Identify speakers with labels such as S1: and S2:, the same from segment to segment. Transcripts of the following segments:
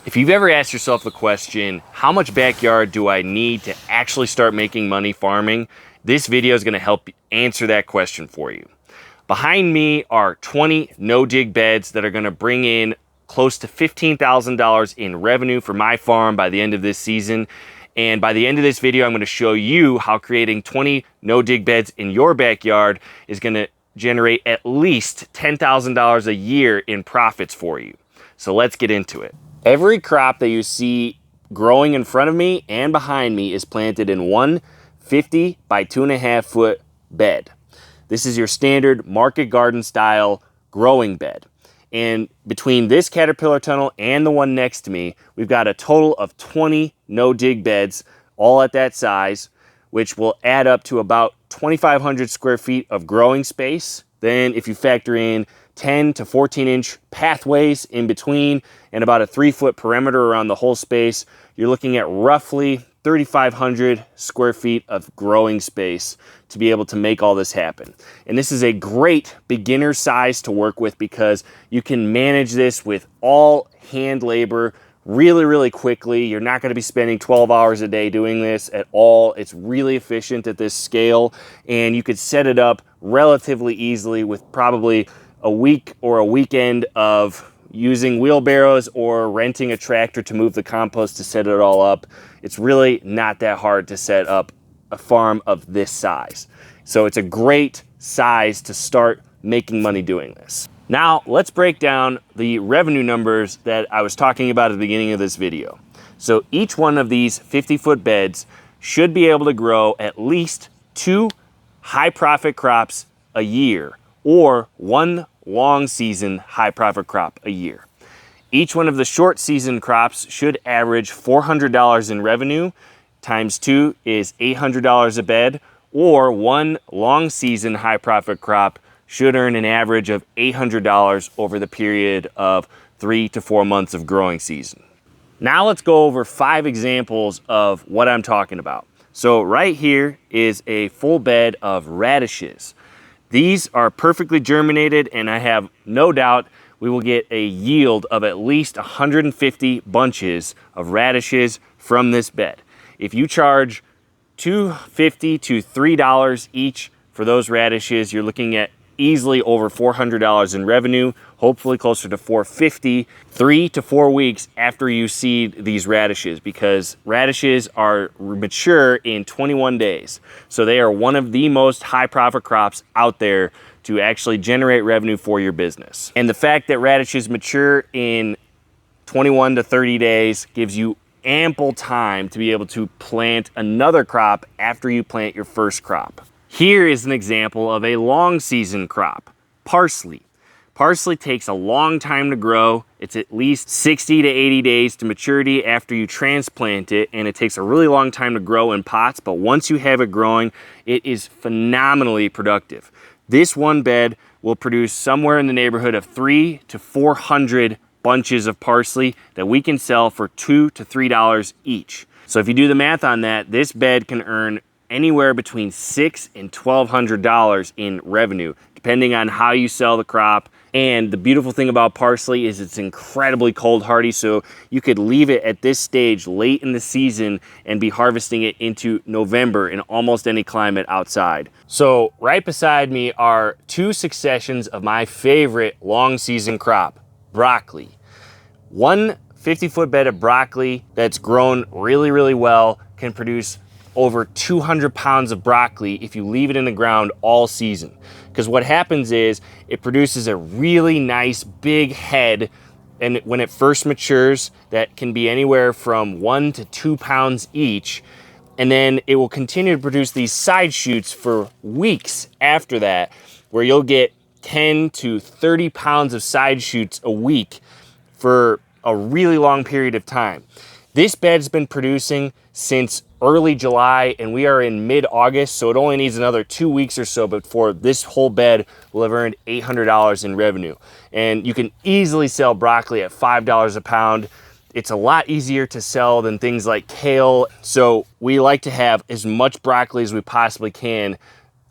S1: If you've ever asked yourself the question, how much backyard do I need to actually start making money farming? This video is going to help answer that question for you. Behind me are 20 no-dig beds that are going to bring in close to $15,000 in revenue for my farm by the end of this season. And by the end of this video, I'm going to show you how creating 20 no-dig beds in your backyard is going to generate at least $10,000 a year in profits for you. So let's get into it. Every crop that you see growing in front of me and behind me is planted in one 50 by 2.5 foot bed. This is your standard market garden style growing bed. And between this caterpillar tunnel and the one next to me, we've got a total of 20 no-dig beds, all at that size, which will add up to about 2,500 square feet of growing space. Then if you factor in 10 to 14 inch pathways in between and about a 3-foot perimeter around the whole space, you're looking at roughly 3,500 square feet of growing space to be able to make all this happen. And this is a great beginner size to work with because you can manage this with all hand labor really quickly. You're not going to be spending 12 hours a day doing this at all. It's really efficient at this scale, and you could set it up relatively easily with probably a week or a weekend of using wheelbarrows or renting a tractor to move the compost to set it all up. It's really not that hard to set up a farm of this size. So it's a great size to start making money doing this. Now let's break down the revenue numbers that I was talking about at the beginning of this video. So each one of these 50-foot beds should be able to grow at least 2 high profit crops a year, or 1 long season high profit crop a year. Each one of the short season crops should average $400 in revenue. Times 2 is $800 a bed, or 1 long season high profit crop should earn an average of $800 over the period of 3 to 4 months of growing season. Now let's go over 5 examples of what I'm talking about. So right here is a full bed of radishes. These are perfectly germinated, and I have no doubt we will get a yield of at least 150 bunches of radishes from this bed. If you charge $2.50 to $3 each for those radishes, you're looking at easily over $400 in revenue, hopefully closer to $450, 3 to 4 weeks after you seed these radishes, because radishes are mature in 21 days. So they are one of the most high profit crops out there to actually generate revenue for your business. And the fact that radishes mature in 21 to 30 days gives you ample time to be able to plant another crop after you plant your first crop. Here is an example of a long season crop, parsley. Parsley takes a long time to grow. It's at least 60 to 80 days to maturity after you transplant it, and it takes a really long time to grow in pots, but once you have it growing, it is phenomenally productive. This one bed will produce somewhere in the neighborhood of 300 to 400 bunches of parsley that we can sell for $2 to $3 each. So if you do the math on that, this bed can earn anywhere between $600 and $1,200 in revenue, depending on how you sell the crop. And the beautiful thing about parsley is it's incredibly cold hardy, so you could leave it at this stage late in the season and be harvesting it into November in almost any climate outside. So right beside me are 2 successions of my favorite long season crop, broccoli. One 50-foot bed of broccoli that's grown really well can produce over 200 pounds of broccoli if you leave it in the ground all season. Because what happens is it produces a really nice big head, and when it first matures, that can be anywhere from 1 to 2 pounds each. And then it will continue to produce these side shoots for weeks after that, where you'll get 10 to 30 pounds of side shoots a week for a really long period of time. This bed's been producing since early July, and we are in mid-August, so it only needs another 2 weeks or so before this whole bed will have earned $800 in revenue. And you can easily sell broccoli at $5 a pound. It's a lot easier to sell than things like kale, so we like to have as much broccoli as we possibly can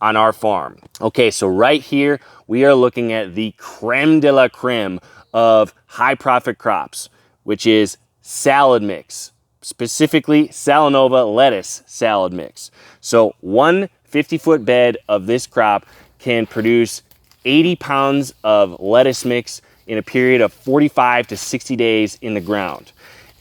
S1: on our farm. Okay, so right here, we are looking at the creme de la creme of high profit crops, which is salad mix, specifically Salanova lettuce salad mix. So one 50-foot bed of this crop can produce 80 pounds of lettuce mix in a period of 45 to 60 days in the ground.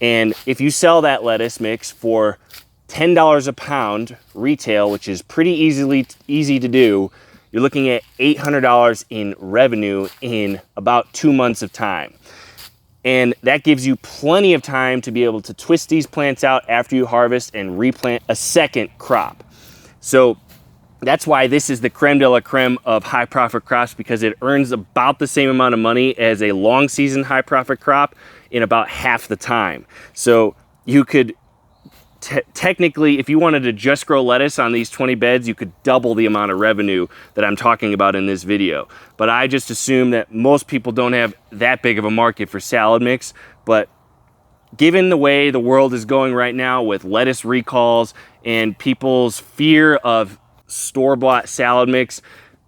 S1: And if you sell that lettuce mix for $10 a pound retail, which is pretty easy to do, you're looking at $800 in revenue in about 2 months of time. And that gives you plenty of time to be able to twist these plants out after you harvest and replant a second crop. So that's why this is the creme de la creme of high profit crops, because it earns about the same amount of money as a long season high profit crop in about half the time. So you could technically, if you wanted to just grow lettuce on these 20 beds, you could double the amount of revenue that I'm talking about in this video. But I just assume that most people don't have that big of a market for salad mix. But given the way the world is going right now with lettuce recalls and people's fear of store-bought salad mix,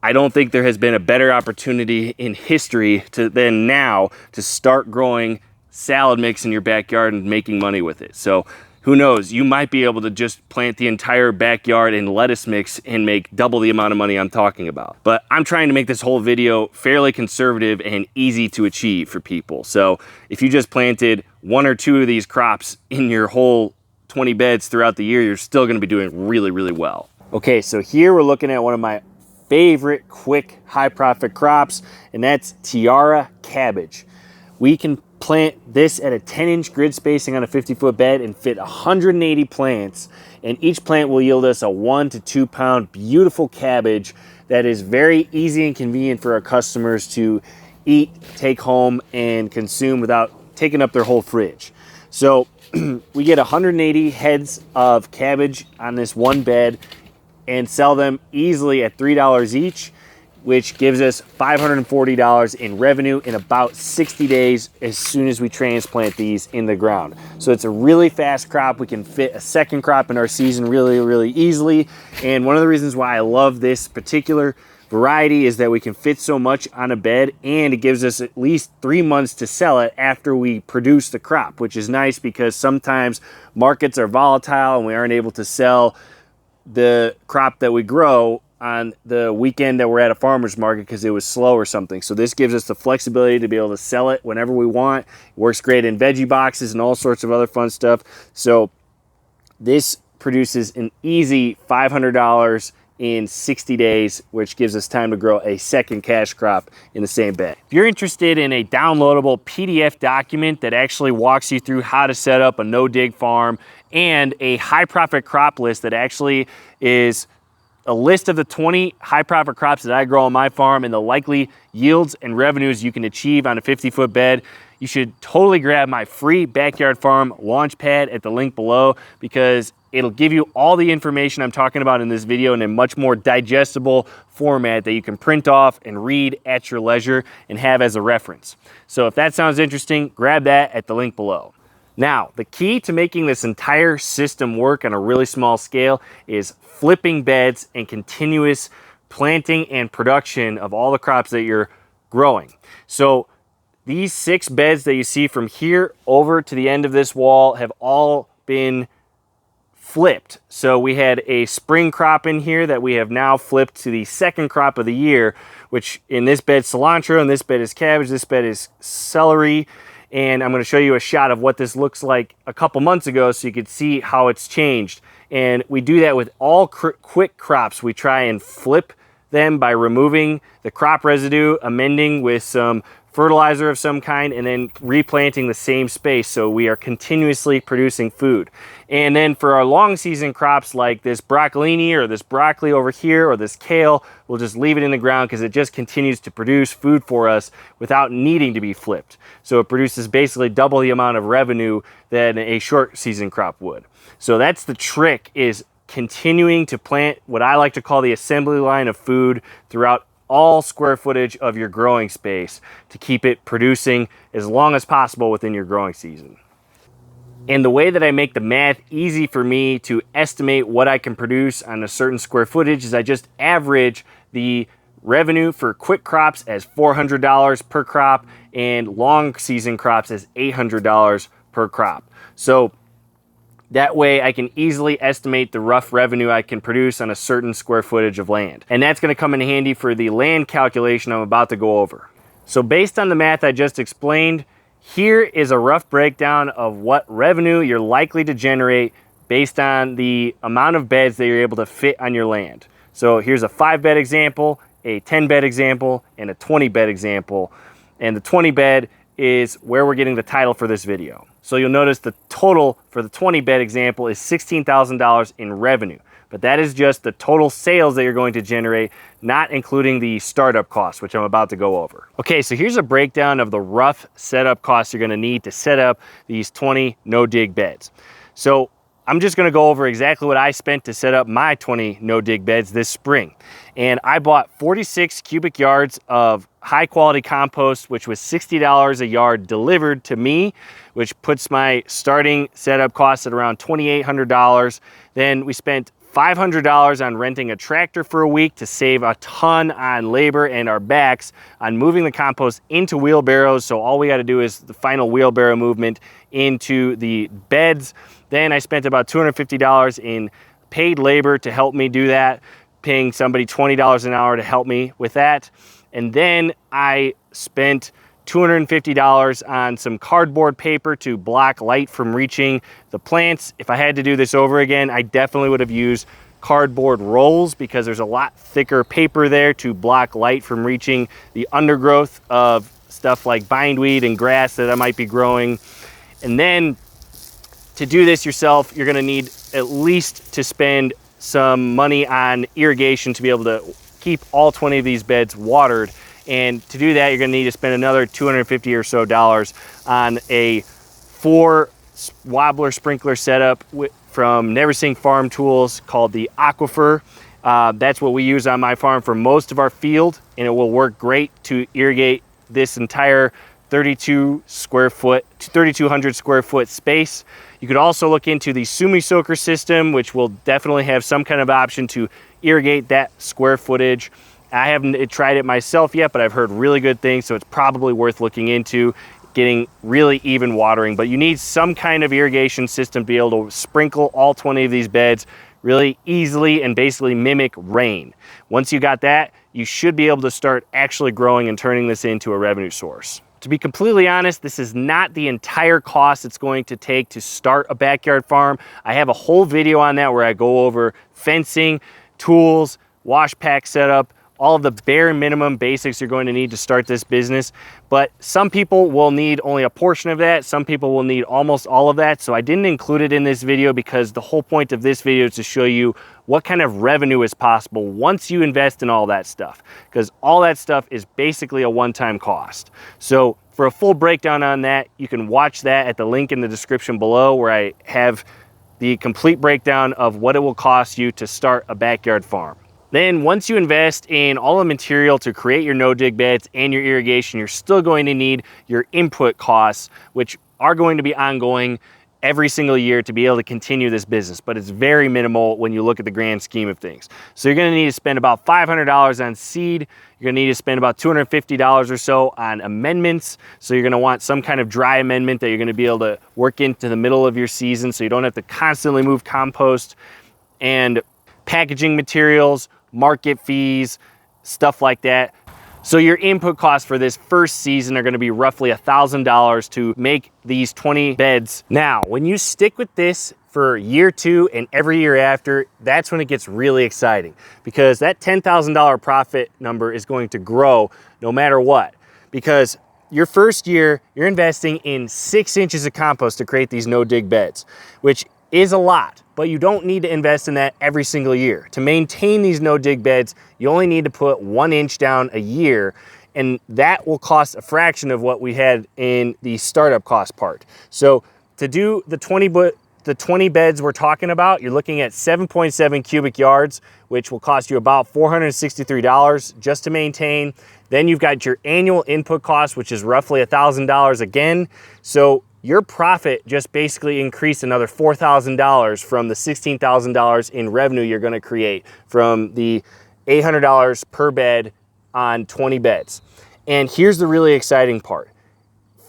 S1: I don't think there has been a better opportunity in history than now to start growing salad mix in your backyard and making money with it. So who knows, you might be able to just plant the entire backyard in lettuce mix and make double the amount of money I'm talking about. But I'm trying to make this whole video fairly conservative and easy to achieve for people. So if you just planted 1 or 2 of these crops in your whole 20 beds throughout the year, you're still gonna be doing really, really well. Okay, so here we're looking at one of my favorite quick high profit crops, and that's Tiara cabbage. We can plant this at a 10-inch grid spacing on a 50-foot bed and fit 180 plants, and each plant will yield us a 1 to 2 pound beautiful cabbage that is very easy and convenient for our customers to eat, take home, and consume without taking up their whole fridge. So we get 180 heads of cabbage on this one bed and sell them easily at $3 each, which gives us $540 in revenue in about 60 days as soon as we transplant these in the ground. So it's a really fast crop. We can fit a second crop in our season really, really easily. And one of the reasons why I love this particular variety is that we can fit so much on a bed, and it gives us at least 3 months to sell it after we produce the crop, which is nice because sometimes markets are volatile and we aren't able to sell the crop that we grow on the weekend that we're at a farmer's market because it was slow or something. So this gives us the flexibility to be able to sell it whenever we want. It works great in veggie boxes and all sorts of other fun stuff. So this produces an easy $500 in 60 days, which gives us time to grow a second cash crop in the same bed. If you're interested in a downloadable PDF document that actually walks you through how to set up a no-dig farm and a high profit crop list that actually is a list of the 20 high profit crops that I grow on my farm and the likely yields and revenues you can achieve on a 50-foot bed, you should totally grab my free backyard farm Launchpad at the link below, because it'll give you all the information I'm talking about in this video in a much more digestible format that you can print off and read at your leisure and have as a reference. So if that sounds interesting, grab that at the link below. Now, the key to making this entire system work on a really small scale is flipping beds and continuous planting and production of all the crops that you're growing. So these 6 beds that you see from here over to the end of this wall have all been flipped. So we had a spring crop in here that we have now flipped to the second crop of the year, which in this bed cilantro, and this bed is cabbage, this bed is celery. And I'm going to show you a shot of what this looks like a couple months ago so you could see how it's changed. And we do that with all quick crops. We try and flip them by removing the crop residue, amending with some fertilizer of some kind, and then replanting the same space so we are continuously producing food. And then for our long season crops like this broccolini or this broccoli over here or this kale, we'll just leave it in the ground because it just continues to produce food for us without needing to be flipped. So it produces basically double the amount of revenue than a short season crop would. So that's the trick, is continuing to plant what I like to call the assembly line of food throughout all square footage of your growing space to keep it producing as long as possible within your growing season. And the way that I make the math easy for me to estimate what I can produce on a certain square footage is I just average the revenue for quick crops as $400 per crop and long season crops as $800 per crop. So that way I can easily estimate the rough revenue I can produce on a certain square footage of land. And that's going to come in handy for the land calculation I'm about to go over. So based on the math I just explained, here is a rough breakdown of what revenue you're likely to generate based on the amount of beds that you're able to fit on your land. So here's a 5-bed example, a 10-bed example, and a 20-bed example. And the 20-bed is where we're getting the title for this video. So you'll notice the total for the 20-bed example is $16,000 in revenue. But that is just the total sales that you're going to generate, not including the startup costs, which I'm about to go over. Okay, so here's a breakdown of the rough setup costs you're gonna need to set up these 20 no-dig beds. So I'm just gonna go over exactly what I spent to set up my 20 no-dig beds this spring. And I bought 46 cubic yards of high quality compost, which was $60 a yard delivered to me, which puts my starting setup costs at around $2,800. Then we spent $500 on renting a tractor for a week to save a ton on labor and our backs on moving the compost into wheelbarrows. So all we got to do is the final wheelbarrow movement into the beds. Then I spent about $250 in paid labor to help me do that, paying somebody $20 an hour to help me with that. And then I spent $250 on some cardboard paper to block light from reaching the plants. If I had to do this over again, I definitely would have used cardboard rolls because there's a lot thicker paper there to block light from reaching the undergrowth of stuff like bindweed and grass that I might be growing. And then to do this yourself, you're gonna need at least to spend some money on irrigation to be able to keep all 20 of these beds watered. And to do that, you're gonna need to spend another $250 or so on a 4 wobbler sprinkler setup from Never Sink Farm Tools called the Aquifer. That's what we use on my farm for most of our field, and it will work great to irrigate this entire 3,200 square foot space. You could also look into the Sumi Soaker system, which will definitely have some kind of option to irrigate that square footage. I haven't tried it myself yet, but I've heard really good things, so it's probably worth looking into getting really even watering. But you need some kind of irrigation system to be able to sprinkle all 20 of these beds really easily and basically mimic rain. Once you got that, you should be able to start actually growing and turning this into a revenue source. To be completely honest, this is not the entire cost it's going to take to start a backyard farm. I have a whole video on that where I go over fencing, tools, wash pack setup, all of the bare minimum basics you're going to need to start this business. But some people will need only a portion of that. Some people will need almost all of that. So I didn't include it in this video because the whole point of this video is to show you what kind of revenue is possible once you invest in all that stuff, because all that stuff is basically a one-time cost. So for a full breakdown on that, you can watch that at the link in the description below where I have the complete breakdown of what it will cost you to start a backyard farm. Then once you invest in all the material to create your no-dig beds and your irrigation, you're still going to need your input costs, which are going to be ongoing every single year to be able to continue this business, but it's very minimal when you look at the grand scheme of things. So you're gonna need to spend about $500 on seed. You're gonna need to spend about $250 or so on amendments. So you're gonna want some kind of dry amendment that you're gonna be able to work into the middle of your season so you don't have to constantly move compost, and packaging materials, market fees, stuff like that. So your input costs for this first season are gonna be roughly $1,000 to make these 20 beds. Now, when you stick with this for year 2 and every year after, that's when it gets really exciting, because that $10,000 profit number is going to grow no matter what. Because your first year, you're investing in 6 inches of compost to create these no-dig beds, which is a lot, but you don't need to invest in that every single year. To maintain these no-dig beds, you only need to put 1 inch down a year, and that will cost a fraction of what we had in the startup cost part. So to do the 20 beds we're talking about, you're looking at 7.7 cubic yards, which will cost you about $463 just to maintain. Then you've got your annual input cost, which is roughly $1,000 again. So your profit just basically increased another $4,000 from the $16,000 in revenue you're gonna create from the $800 per bed on 20 beds. And here's the really exciting part.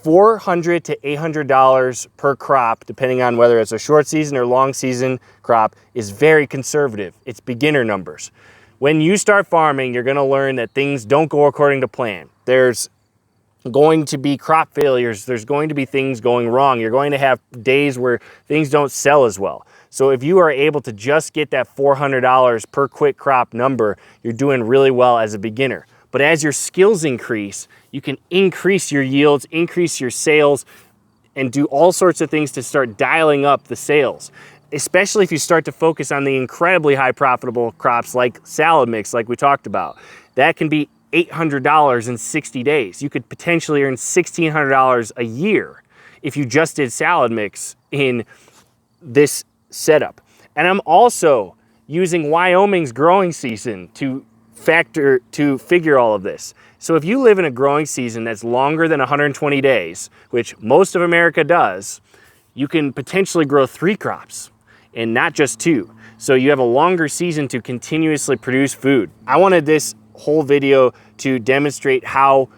S1: $400 to $800 per crop, depending on whether it's a short season or long season crop, is very conservative. It's beginner numbers. When you start farming, you're gonna learn that things don't go according to plan. There's going to be crop failures. There's going to be things going wrong. You're going to have days where things don't sell as well. So if you are able to just get that $400 per quick crop number, you're doing really well as a beginner. But as your skills increase, you can increase your yields, increase your sales, and do all sorts of things to start dialing up the sales. Especially if you start to focus on the incredibly high profitable crops like salad mix, like we talked about. That can be $800 in 60 days. You could potentially earn $1,600 a year if you just did salad mix in this setup. And I'm also using Wyoming's growing season to figure all of this. So if you live in a growing season that's longer than 120 days, which most of America does, you can potentially grow 3 crops and not just 2. So you have a longer season to continuously produce food. I wanted this whole video to demonstrate how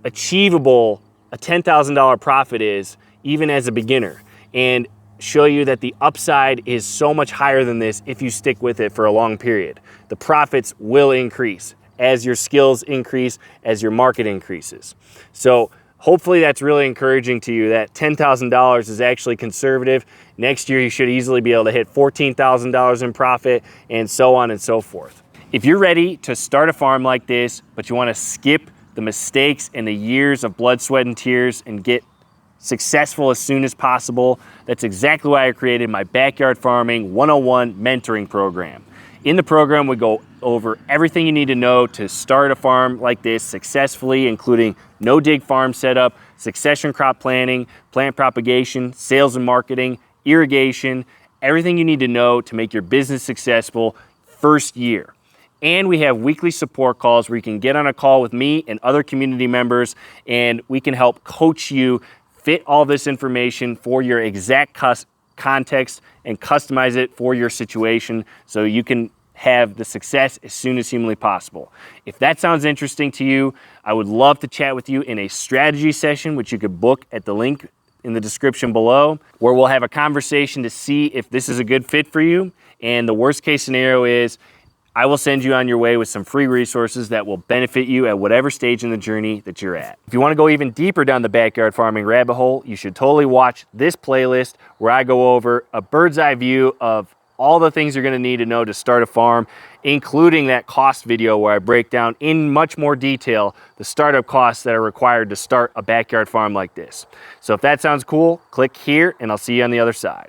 S1: achievable a $10,000 profit is even as a beginner, and show you that the upside is so much higher than this if you stick with it for a long period. The profits will increase as your skills increase, as your market increases. So hopefully that's really encouraging to you that $10,000 is actually conservative. Next year you should easily be able to hit $14,000 in profit, and so on and so forth. If you're ready to start a farm like this, but you want to skip the mistakes and the years of blood, sweat, and tears and get successful as soon as possible, that's exactly why I created my Backyard Farming 101 mentoring program. In the program, we go over everything you need to know to start a farm like this successfully, including no-dig farm setup, succession crop planning, plant propagation, sales and marketing, irrigation, everything you need to know to make your business successful first year. And we have weekly support calls where you can get on a call with me and other community members, and we can help coach you fit all this information for your exact context and customize it for your situation so you can have the success as soon as humanly possible. If that sounds interesting to you, I would love to chat with you in a strategy session, which you could book at the link in the description below, where we'll have a conversation to see if this is a good fit for you. And the worst case scenario is I will send you on your way with some free resources that will benefit you at whatever stage in the journey that you're at. If you want to go even deeper down the backyard farming rabbit hole, you should totally watch this playlist where I go over a bird's eye view of all the things you're going to need to know to start a farm, including that cost video where I break down in much more detail the startup costs that are required to start a backyard farm like this. So if that sounds cool, click here and I'll see you on the other side.